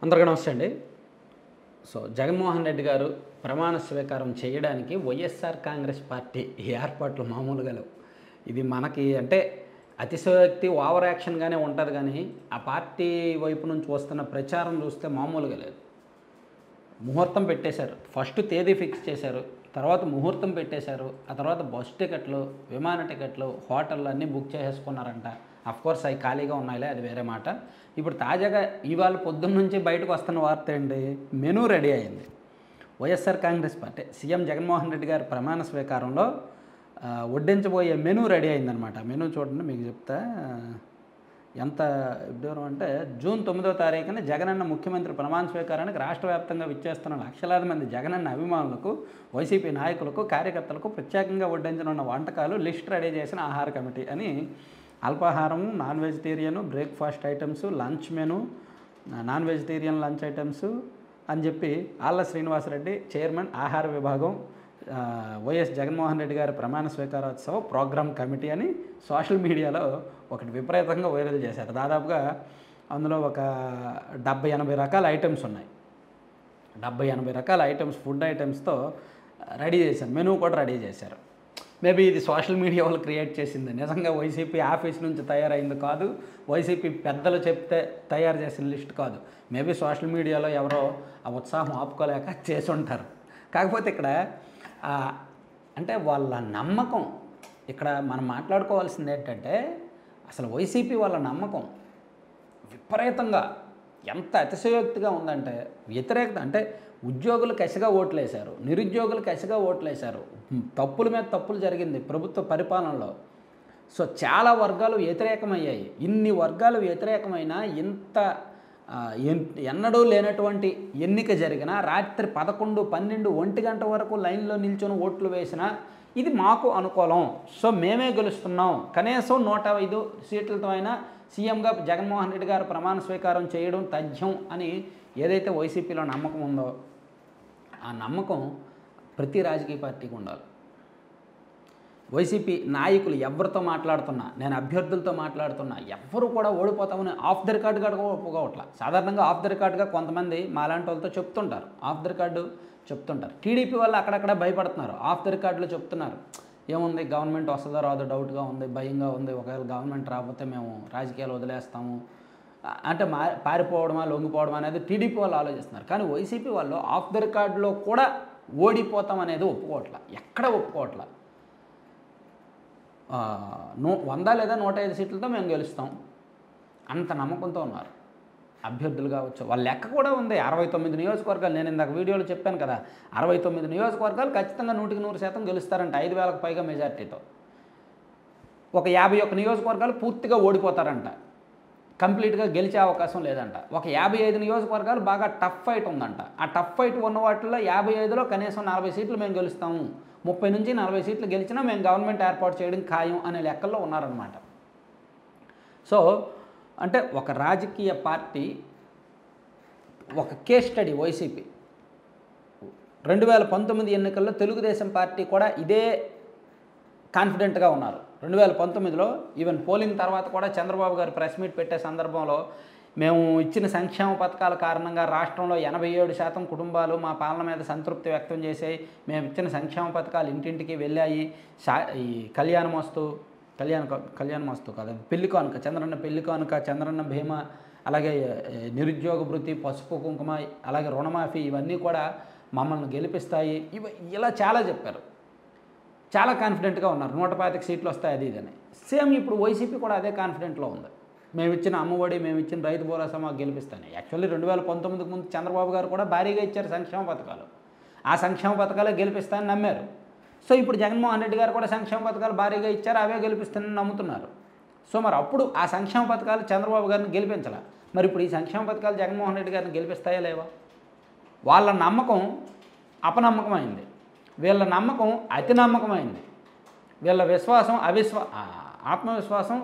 అందరికీ నమస్తే అండి. జగన్మోహన్ రెడ్డి గారు ప్రమాణ స్వీకారం చేయడానికి వైఎస్ఆర్ కాంగ్రెస్ పార్టీ ఏర్పాట్లు మామూలుగా లేవు. ఇది మనకి అంటే అతిశయోక్తి ఓవర్ యాక్షన్గానే ఉంటుంది కానీ ఆ పార్టీ వైపు నుంచి వస్తున్న ప్రచారం చూస్తే మామూలుగా లేదు. ముహూర్తం పెట్టేశారు, ఫస్ట్ తేదీ ఫిక్స్ చేశారు, తర్వాత ముహూర్తం పెట్టేశారు, ఆ తర్వాత బస్ టికెట్లు, విమాన టికెట్లు, హోటళ్ళు అన్నీ బుక్ చేసేసుకున్నారంట. అఫ్కోర్స్ అవి ఖాళీగా ఉన్నాయిలే, అది వేరే మాట. ఇప్పుడు తాజాగా ఇవాళ పొద్దున్న నుంచి బయటకు వస్తున్న వార్త ఏంటి, మెనూ రెడీ అయింది. వైఎస్ఆర్ కాంగ్రెస్ పార్టీ సీఎం జగన్మోహన్ రెడ్డి గారి ప్రమాణ స్వీకారంలో వడ్డించబోయే మెనూ రెడీ అయిందనమాట. మెనూ చూడండి, మీకు చెప్తా. ఎంత విడ్డూరం అంటే జూన్ 9వ తారీఖున జగనన్న ముఖ్యమంత్రి ప్రమాణ స్వీకారానికి రాష్ట్ర వ్యాప్తంగా విచ్చేస్తున్న లక్షలాది మంది జగనన్న అభిమానులకు, వైసీపీ నాయకులకు, కార్యకర్తలకు ప్రత్యేకంగా వడ్డించనున్న వంటకాలు లిస్ట్ రెడీ చేసిన ఆహార కమిటీ అని అల్పాహారం, non vegetarian, breakfast items, lunch menu, non vegetarian lunch items అని చెప్పి ఆళ్ళ శ్రీనివాసరెడ్డి చైర్మన్ ఆహార విభాగం వైఎస్ జగన్మోహన్ రెడ్డి గారి ప్రమాణ స్వీకారోత్సవ ప్రోగ్రామ్ కమిటీ అని సోషల్ మీడియాలో ఒకటి విపరీతంగా వైరల్ చేశారు. దాదాపుగా అందులో ఒక 70-80 రకాల ఐటమ్స్ ఉన్నాయి. 70-80 రకాల ఐటమ్స్, ఫుడ్ ఐటమ్స్తో రెడీ చేశారు. మెనూ కూడా రెడీ చేశారు. మేబీ ఇది సోషల్ మీడియా వాళ్ళు క్రియేట్ చేసింది, నిజంగా వైసీపీ ఆఫీస్ నుంచి తయారైంది కాదు, వైసీపీ పెద్దలు చెప్తే తయారు చేసిన లిస్ట్ కాదు. మేబీ సోషల్ మీడియాలో ఎవరో ఆ ఉత్సాహం ఆపుకోలేక చేసి ఉంటారు. కాకపోతే ఇక్కడ అంటే వాళ్ళ నమ్మకం, ఇక్కడ మనం మాట్లాడుకోవాల్సింది ఏంటంటే అసలు వైసీపీ వాళ్ళ నమ్మకం విపరీతంగా ఎంత అతిశయోక్తిగా ఉందంటే, వ్యతిరేకత అంటే ఉద్యోగులు కసిగా ఓట్లేశారు, నిరుద్యోగులు కసిగా ఓట్లేశారు, తప్పుల మీద తప్పులు జరిగింది ప్రభుత్వ పరిపాలనలో. చాలా వర్గాలు వ్యతిరేకమయ్యాయి. ఇన్ని వర్గాలు వ్యతిరేకమైనా ఇంత ఎన్నడూ లేనటువంటి ఎన్నిక జరిగిన, రాత్రి 11, 12, 1 గంట వరకు లైన్లో నిల్చొని ఓట్లు వేసినా ఇది మాకు అనుకూలం, మేమే గెలుస్తున్నాం, కనీసం 105 సీట్లతో అయినా సీఎంగా జగన్మోహన్ రెడ్డి గారు ప్రమాణ స్వీకారం చేయడం తథ్యం అని ఏదైతే వైసీపీలో నమ్మకం ఉందో ఆ నమ్మకం ప్రతి రాజకీయ పార్టీకి ఉండాలి. వైసీపీ నాయకులు ఎవరితో మాట్లాడుతున్నా, నేను అభ్యర్థులతో మాట్లాడుతున్నా, ఎవ్వరూ కూడా ఓడిపోతామని ఆఫ్ ద రికార్డుగా ఒప్పుకోవట్లా. సాధారణంగా ఆఫ్ ద రికార్డుగా కొంతమంది మాలాంటి వాళ్ళతో చెప్తుంటారు, ఆఫ్ ద రికార్డు చెప్తుంటారు. టీడీపీ వాళ్ళు అక్కడక్కడ భయపడుతున్నారు, ఆఫ్ ద రికార్డులో చెప్తున్నారు, ఏముంది గవర్నమెంట్ వస్తుందో రాదో డౌట్గా ఉంది, భయంగా ఉంది, ఒకవేళ గవర్నమెంట్ రాకపోతే మేము రాజకీయాలు వదిలేస్తాము అంటే పారిపోవడమా లొంగిపోవడం అనేది టీడీపీ వాళ్ళు ఆలోచిస్తున్నారు. కానీ వైసీపీ వాళ్ళు ఆఫ్ ద రికార్డులో కూడా ఓడిపోతాం అనేది ఒప్పుకోవట్లా, ఎక్కడ ఒప్పుకోవట్లా. 100 లేదా 105 సీట్లతో మేము గెలుస్తాం అంత నమ్మకంతో ఉన్నారు అభ్యర్థులు కావచ్చు. వాళ్ళ లెక్క కూడా ఉంది, 69 నియోజకవర్గాలు. నేను ఇందాక వీడియోలో చెప్పాను కదా, 69 నియోజకవర్గాలు ఖచ్చితంగా 100% గెలుస్తారంట, 5,000కు పైగా మెజార్టీతో. ఒక 51 నియోజకవర్గాలు పూర్తిగా ఓడిపోతారంట, కంప్లీట్గా గెలిచే అవకాశం లేదంట. ఒక 55 నియోజకవర్గాలు బాగా టఫ్ ఫైట్ ఉందంట. ఆ టఫ్ ఫైట్ ఉన్న వాటిల్లో 55లో కనీసం 40 సీట్లు మేము గెలుస్తాము, 30 నుంచి 40 సీట్లు గెలిచినా మేము గవర్నమెంట్ ఏర్పాటు చేయడం ఖాయం అనే లెక్కల్లో ఉన్నారనమాట. అంటే ఒక రాజకీయ పార్టీ ఒక కేస్ స్టడీ వైసీపీ 2019 ఎన్నికల్లో తెలుగుదేశం పార్టీ కూడా ఇదే కాన్ఫిడెంట్గా ఉన్నారు. 2019లో ఈవెన్ పోలింగ్ తర్వాత కూడా చంద్రబాబు గారు ప్రెస్ మీట్ పెట్టే సందర్భంలో మేము ఇచ్చిన సంక్షేమ పథకాల కారణంగా రాష్ట్రంలో 87% కుటుంబాలు మా పాలన మీద సంతృప్తి వ్యక్తం చేసాయి, మేము ఇచ్చిన సంక్షేమ పథకాలు ఇంటింటికి వెళ్ళాయి, ఈ కళ్యాణమస్తు కాదు, పెళ్లి కానుక, చంద్రన్న పెళ్లి కానుక, చంద్రన్న భీమా, అలాగే నిరుద్యోగ భృతి, పసుపు కుంకుమ, అలాగే రుణమాఫీ, ఇవన్నీ కూడా మమ్మల్ని గెలిపిస్తాయి, ఇలా చాలా చెప్పారు. చాలా కాన్ఫిడెంట్గా ఉన్నారు, 125 సీట్లు వస్తాయి అది ఇదని. సేమ్ ఇప్పుడు వైసీపీ కూడా అదే కాన్ఫిడెంట్లో ఉంది. మేము ఇచ్చిన అమ్మఒడి, మేము ఇచ్చిన రైతు భరోసా మాకు గెలిపిస్తాయి. యాక్చువల్లీ 2019కు ముందు చంద్రబాబు గారు కూడా భారీగా ఇచ్చారు సంక్షేమ పథకాలు, ఆ సంక్షేమ పథకాలే గెలిపిస్తాయని నమ్మారు. ఇప్పుడు జగన్మోహన్ రెడ్డి గారు కూడా సంక్షేమ పథకాలు భారీగా ఇచ్చారు, అవే గెలిపిస్తానని నమ్ముతున్నారు. మరి అప్పుడు ఆ సంక్షేమ పథకాలు చంద్రబాబు గారిని గెలిపించాల, మరి ఇప్పుడు ఈ సంక్షేమ పథకాలు జగన్మోహన్ రెడ్డి గారిని గెలిపిస్తాయా లేవా? వాళ్ళ నమ్మకం అపనమ్మకమైంది, వీళ్ళ నమ్మకం అతి నమ్మకమైంది, వీళ్ళ విశ్వాసం ఆత్మవిశ్వాసం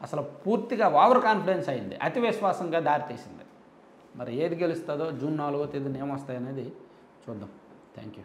అసలు పూర్తిగా ఓవర్ కాన్ఫిడెన్స్ అయింది, అతి విశ్వాసంగా దారితీసింది. మరి ఏది గెలుస్తుందో జూన్ 4వ తేదీన ఏమొస్తాయనేది చూద్దాం. Thank you.